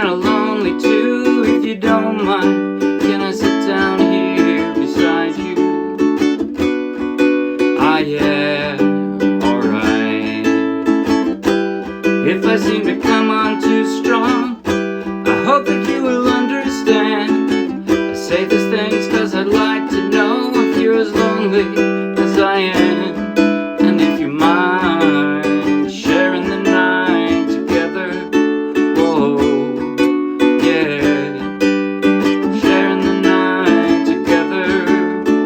kinda lonely too. If you don't mind, can I sit down here beside you? Ah yeah, alright. If I seem to come on too strong, I hope that you will understand. I say these things cause I'd like to know if you're as lonely as I am. And if you mind sharing the night together, whoa, yeah. Sharing the night together,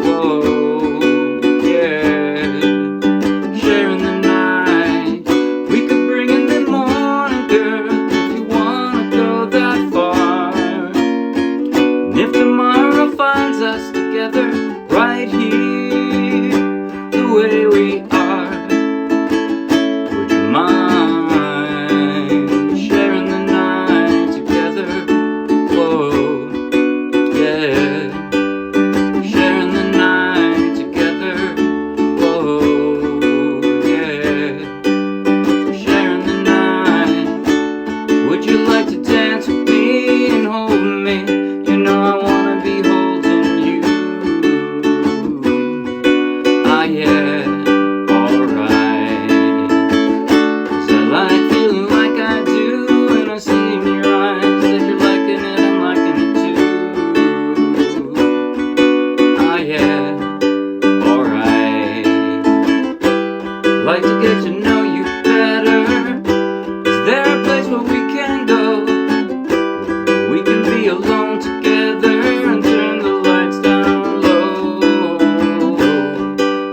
whoa, yeah. Sharing the night. We could bring in the morning, girl, if you wanna go that far. And if tomorrow finds us together right here, the way we are, would you mind sharing the night together? Whoa, yeah. Sharing the night together. Whoa, yeah. Sharing the night. Would you like to dance with me and hold me? You know I wanna be holding you. Ah yeah, alright. Cause I like feeling like I do, and I see in your eyes that you're liking it, I'm liking it too. Ah yeah, alright. Like to get to know you better. Is there a place where we can go? We can be alone together and turn the lights down low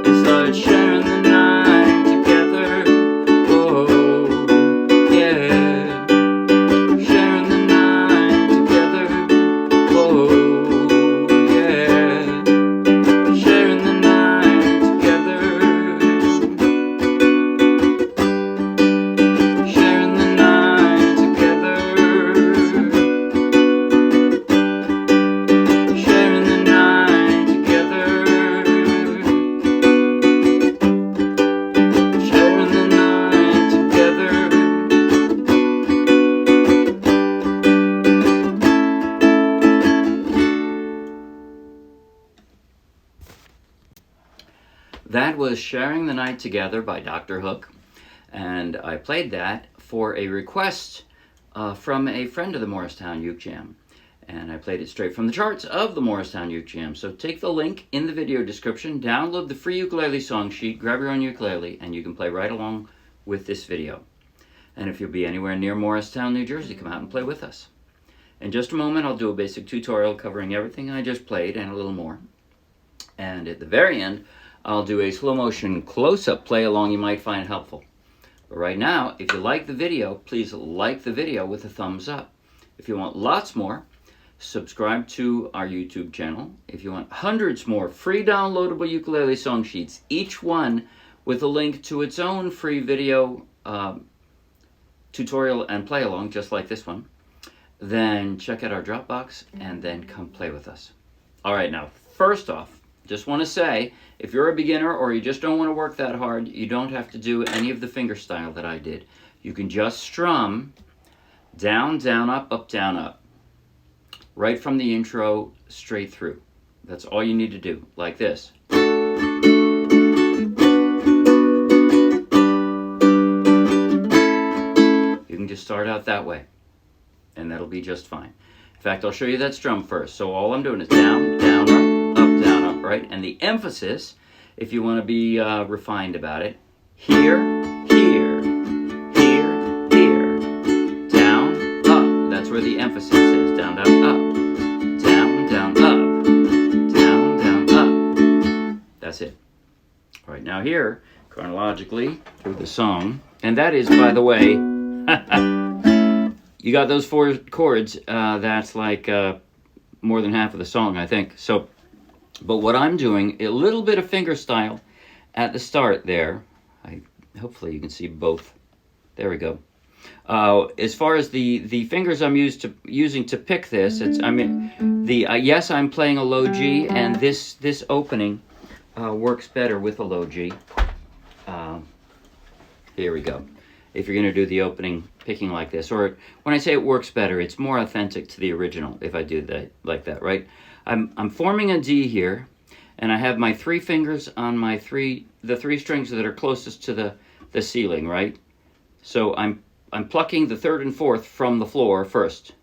and start sharing the night together. Oh, yeah. Sharing the night together. Oh, yeah. Sharing the night together. Sharing the night together. Sharing the night together. Sharing the night together. That was Sharing the Night Together by Dr. Hook, and I played that for a request from a friend of the Morristown UkeJam. And I played it straight from the charts of the Morristown UkeJam. So take the link in the video description, download the free ukulele song sheet, grab your own ukulele, and you can play right along with this video. And if you'll be anywhere near Morristown, New Jersey, come out and play with us. In just a moment, I'll do a basic tutorial covering everything I just played and a little more. And at the very end, I'll do a slow motion close-up play along you might find helpful. But right now, if you like the video, please like the video with a thumbs up. If you want lots more, subscribe to our YouTube channel. If you want hundreds more free downloadable ukulele song sheets, each one with a link to its own free video tutorial and play along, just like this one, then check out our Dropbox and then come play with us. All right, now, first off, just want to say, if you're a beginner or you just don't want to work that hard, you don't have to do any of the fingerstyle that I did. You can just strum down, down, up, down, up. Right from the intro straight through. That's all you need to do, like this. You can just start out that way, and that'll be just fine. In fact, I'll show you that strum first. So all I'm doing is down, down, down, up, right? And the emphasis, if you want to be refined about it, here, here, here, here, down, up. That's where the emphasis is. Down, down, up. Down, down, up. Down, down, up. That's it. All right, now here, chronologically, through the song, and that is, by the way, you got those 4 chords. That's like more than half of the song, I think. So, but what I'm doing, a little bit of fingerstyle at the start there. Hopefully you can see both. There we go. As far as the fingers I'm using to pick this, yes, I'm playing a low G, and this opening works better with a low G. Here we go. If you're going to do the opening picking like this. Or when I say it works better, it's more authentic to the original if I do that like that, right? I'm forming a D here, and I have my 3 fingers on my the 3 strings that are closest to the ceiling, right? So I'm plucking the 3rd and 4th from the floor first.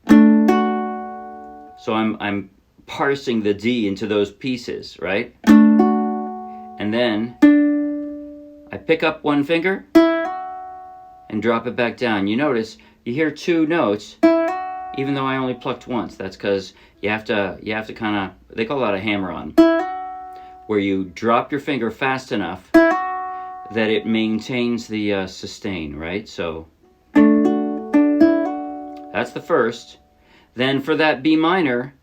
So I'm parsing the D into those pieces, right? And then I pick up 1 finger and drop it back down. You notice you hear 2 notes, even though I only plucked once. That's because you have to kind of, they call that a hammer-on, where you drop your finger fast enough that it maintains the sustain, right? So that's the first. Then for that B minor,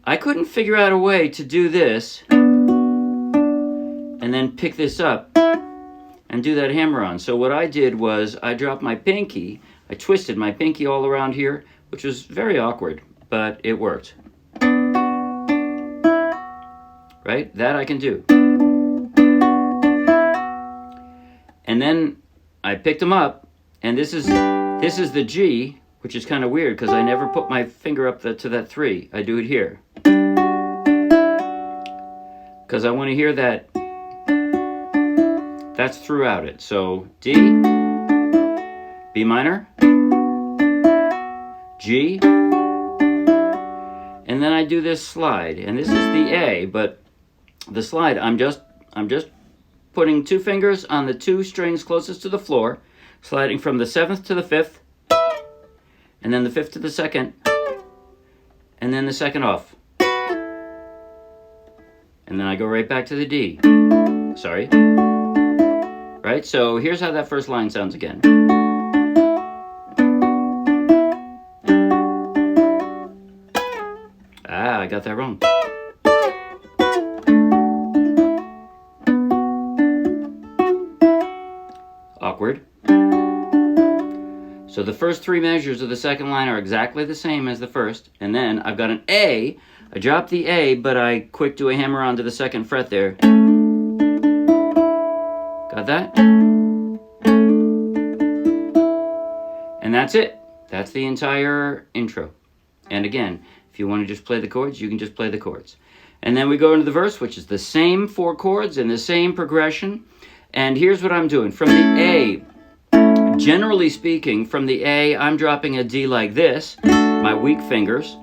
I couldn't figure out a way to do this and then pick this up and do that hammer-on. So what I did was I dropped my pinky, I twisted my pinky all around here, which was very awkward, but it worked. Right? That I can do. And then I picked them up, and this is the G, which is kind of weird because I never put my finger up to that 3. I do it here. Because I want to hear that. That's throughout it. So D, B minor, G, and then I do this slide, and this is the A, but the slide, I'm just putting 2 fingers on the 2 strings closest to the floor, sliding from the 7th to the 5th, and then the 5th to the 2nd, and then the 2nd off. And then I go right back to the D. Sorry. Right? So here's how that first line sounds again. Ah, I got that wrong. Awkward. So the first 3 measures of the second line are exactly the same as the first. And then I've got an A. I drop the A, but I quick do a hammer on to the 2nd fret there. Got that? And that's it. That's the entire intro. And again, if you want to just play the chords, you can just play the chords. And then we go into the verse, which is the same 4 chords and the same progression. And here's what I'm doing. From the A, generally speaking, from the A, I'm dropping a D like this, my weak fingers,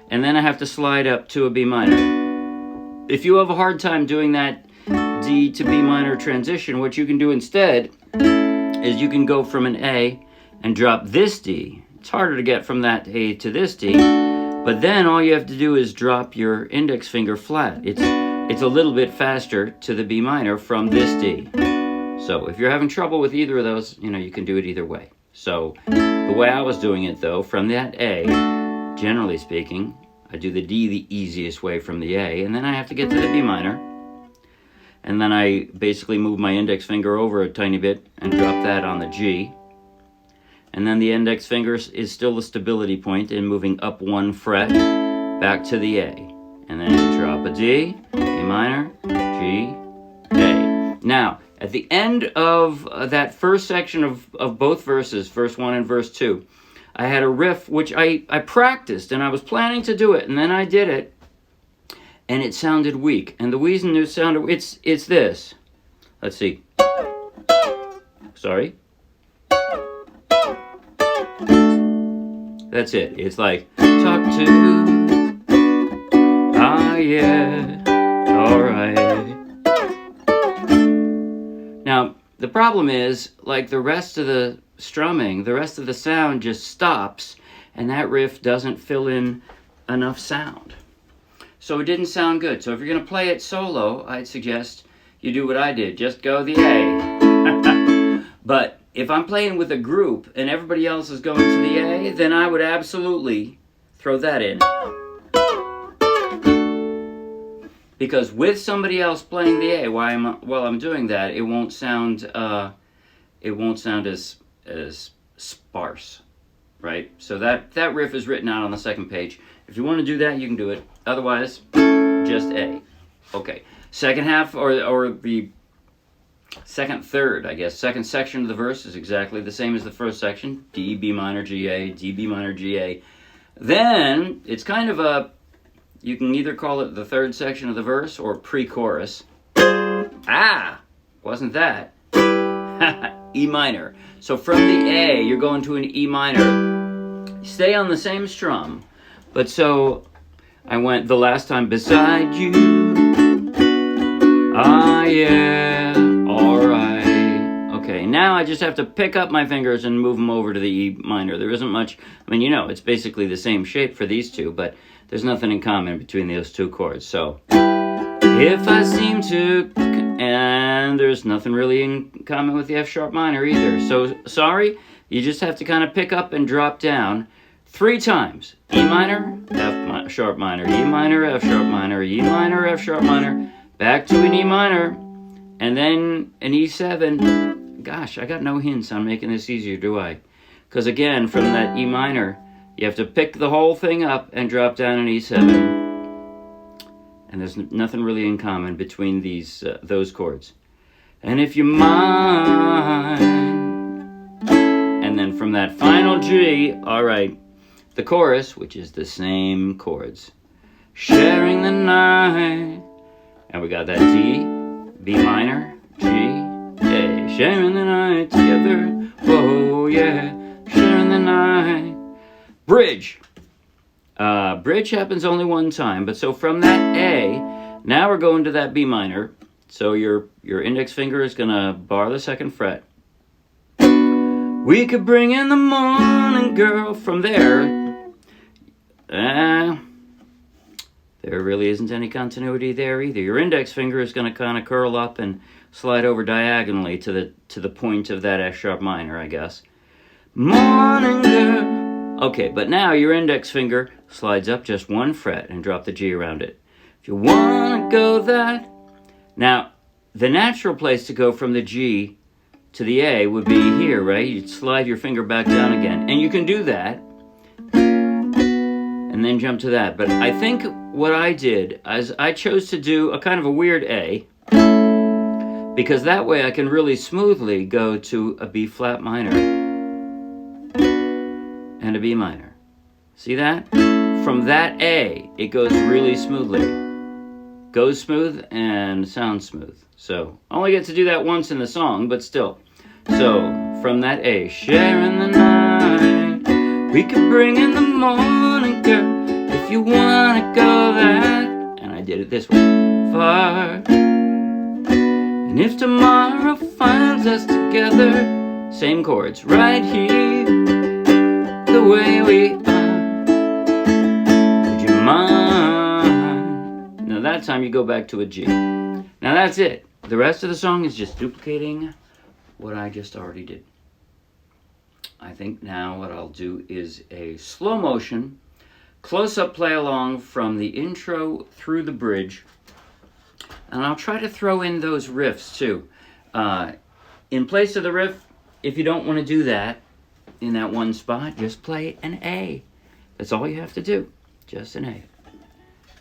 and then I have to slide up to a B minor. If you have a hard time doing that D to B minor transition, what you can do instead is you can go from an A and drop this D. It's harder to get from that A to this D, but then all you have to do is drop your index finger flat. It's a little bit faster to the B minor from this D. So if you're having trouble with either of those, you can do it either way. So the way I was doing it though, from that A, generally speaking, I do the D the easiest way from the A, and then I have to get to the B minor. And then I basically move my index finger over a tiny bit and drop that on the G. And then the index finger is still the stability point in moving up 1 fret back to the A. And then drop a D, A minor, G, A. Now, at the end of that first section of both verses, verse 1 and verse 2, I had a riff which I practiced, and I was planning to do it, and then I did it, and it sounded weak. And the reason it sounded, it's this. Let's see. Sorry. That's it. It's like, talk to, ah yeah, alright. Now, the problem is, like the rest of the strumming, the rest of the sound just stops, and that riff doesn't fill in enough sound. So it didn't sound good. So if you're going to play it solo, I'd suggest you do what I did. Just go the A. But if I'm playing with a group and everybody else is going to the A, then I would absolutely throw that in. Because with somebody else playing the A while I'm doing that, it won't sound as sparse, right? So that riff is written out on the 2nd page. If you want to do that, you can do it. Otherwise, just A. Okay. Second half, or the second third, I guess. Second section of the verse is exactly the same as the first section. D, B minor, G, A, D, B minor, G, A. Then it's kind of a, you can either call it the third section of the verse or pre-chorus. Ah, wasn't that? E minor. So from the A, you're going to an E minor. Stay on the same strum. But so I went the last time, beside you. Ah, yeah, all right. Okay, now I just have to pick up my fingers and move them over to the E minor. There isn't much, I mean, you know, it's basically the same shape for these two, but there's nothing in common between those two chords. So, if I seem to, and there's nothing really in common with the F sharp minor either. So, sorry, you just have to kind of pick up and drop down 3 times. E minor, F sharp minor, E minor, F sharp minor, E minor, F sharp minor, back to an E minor, and then an E7. Gosh, I got no hints on making this easier, do I? Because again, from that E minor, you have to pick the whole thing up and drop down an E7. And there's nothing really in common between these those chords. And if you mind, and then from that final G, all right, the chorus, which is the same chords. Sharing the night, and we got that D, B minor, G, A. Sharing the night together, whoa, yeah, sharing the night. Bridge. Bridge happens only one time, but so from that A, now we're going to that B minor. So your index finger is going to bar the 2nd fret. We could bring in the morning, girl. From there, there really isn't any continuity there either. Your index finger is going to kind of curl up and slide over diagonally to the point of that F sharp minor, I guess. Morning, girl. Okay, but now your index finger slides up just 1 fret and drop the G around it. If you want to go that. Now, the natural place to go from the G to the A would be here, right? You'd slide your finger back down again. And you can do that. And then jump to that. But I think what I did is I chose to do a kind of a weird A. Because that way I can really smoothly go to a B flat minor. And a B minor. See that? From that A, it goes really smoothly. Goes smooth and sounds smooth. So, I only get to do that once in the song, but still. So, from that A, sharing the night, we could bring in the morning, girl, if you wanna go that. And I did it this way. Far. And if tomorrow finds us together, same chords, right here, the way we are, would you mind? Now that time you go back to a G. Now that's it. The rest of the song is just duplicating what I just already did. I think now what I'll do is a slow motion, close-up play along from the intro through the bridge. And I'll try to throw in those riffs too. In place of the riff, if you don't want to do that, in that one spot, just play an A. That's all you have to do. Just an A.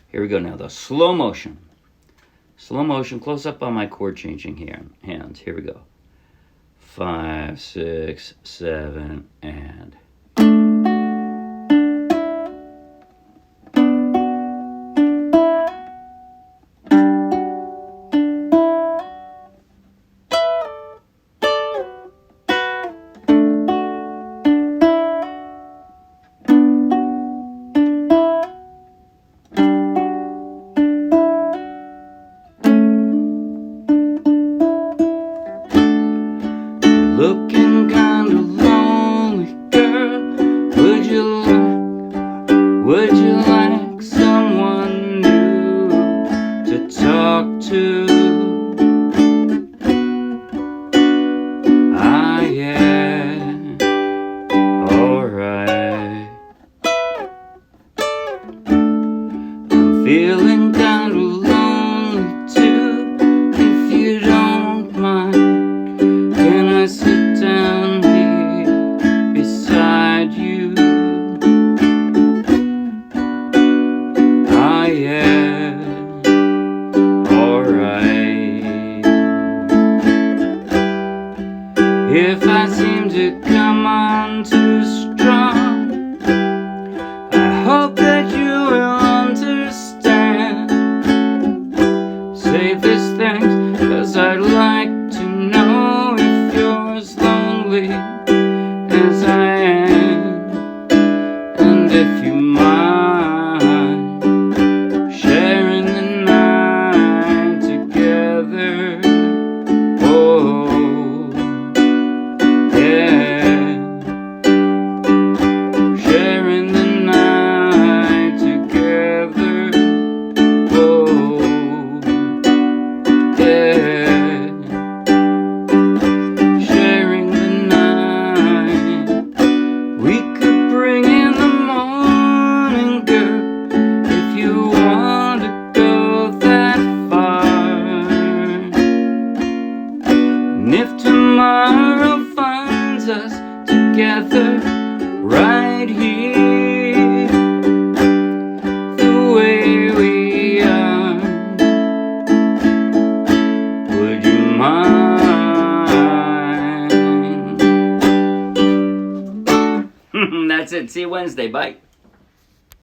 Here we go now, the slow motion. Slow motion, close up on my chord changing hands. Here we go. 5, 6, 7, and... Looking kinda lonely, girl. Would you like someone new to talk to? Ah, yeah, alright. I'm feeling kinda lonely too, if you don't mind. Can I sit down here beside you? Ah, yeah, alright. if you mind sharing the night together. Oh, yeah. Sharing the night together. Oh, yeah. Sharing the night. We could bring in the morning, girl, if you want to go that far. And if tomorrow finds us together right here, the way we are, would you mind? That's it. See you Wednesday. Bye.